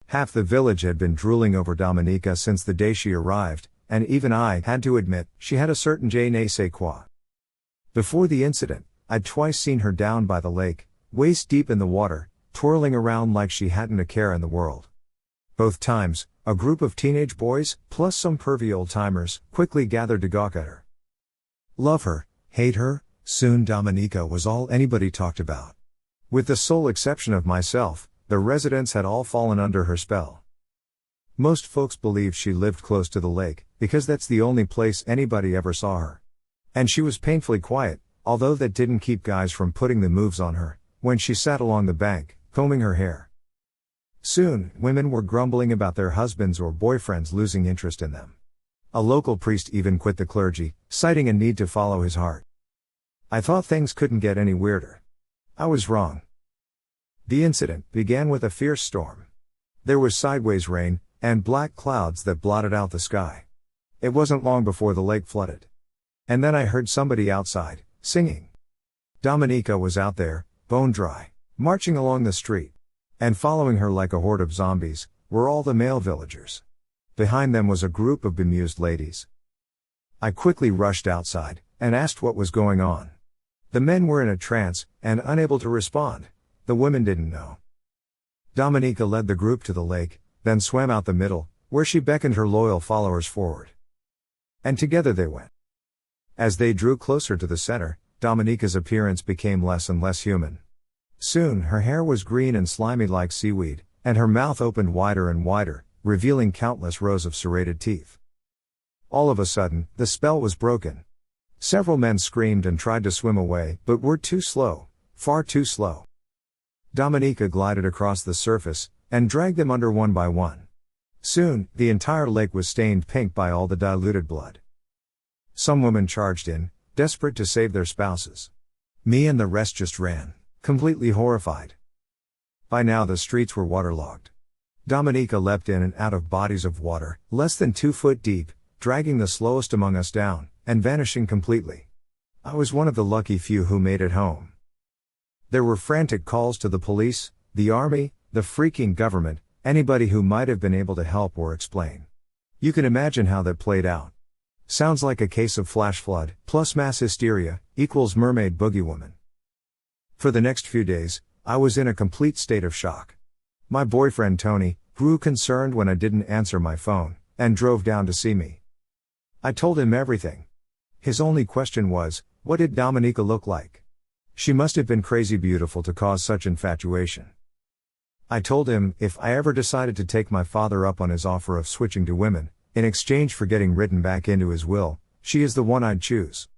Half the village had been drooling over Dominica since the day she arrived, and even I had to admit, she had a certain je ne sais quoi. Before the incident, I'd twice seen her down by the lake, waist deep in the water, twirling around like she hadn't a care in the world. Both times, a group of teenage boys, plus some pervy old-timers, quickly gathered to gawk at her. Love her, hate her, soon Dominica was all anybody talked about. With the sole exception of myself, the residents had all fallen under her spell. Most folks believed she lived close to the lake, because that's the only place anybody ever saw her. And she was painfully quiet, although that didn't keep guys from putting the moves on her, when she sat along the bank, combing her hair. Soon, women were grumbling about their husbands or boyfriends losing interest in them. A local priest even quit the clergy, citing a need to follow his heart. I thought things couldn't get any weirder. I was wrong. The incident began with a fierce storm. There was sideways rain, and black clouds that blotted out the sky. It wasn't long before the lake flooded. And then I heard somebody outside, singing. Dominica was out there, bone dry, marching along the street. And following her like a horde of zombies, were all the male villagers. Behind them was a group of bemused ladies. I quickly rushed outside, and asked what was going on. The men were in a trance, and unable to respond. The women didn't know. Dominica led the group to the lake, then swam out the middle, where she beckoned her loyal followers forward. And together they went. As they drew closer to the center, Dominica's appearance became less and less human. Soon her hair was green and slimy like seaweed, and her mouth opened wider and wider, revealing countless rows of serrated teeth. All of a sudden, the spell was broken. Several men screamed and tried to swim away, but were too slow, far too slow. Dominica glided across the surface, and dragged them under one by one. Soon, the entire lake was stained pink by all the diluted blood. Some women charged in, desperate to save their spouses. Me and the rest just ran, completely horrified. By now the streets were waterlogged. Dominica leapt in and out of bodies of water, less than 2 foot deep, dragging the slowest among us down, and vanishing completely. I was one of the lucky few who made it home. There were frantic calls to the police, the army, the freaking government, anybody who might have been able to help or explain. You can imagine how that played out. Sounds like a case of flash flood, plus mass hysteria, equals mermaid boogie woman. For the next few days, I was in a complete state of shock. My boyfriend Tony grew concerned when I didn't answer my phone, and drove down to see me. I told him everything. His only question was, what did Dominica look like? She must have been crazy beautiful to cause such infatuation. I told him, if I ever decided to take my father up on his offer of switching to women, in exchange for getting written back into his will, she is the one I'd choose.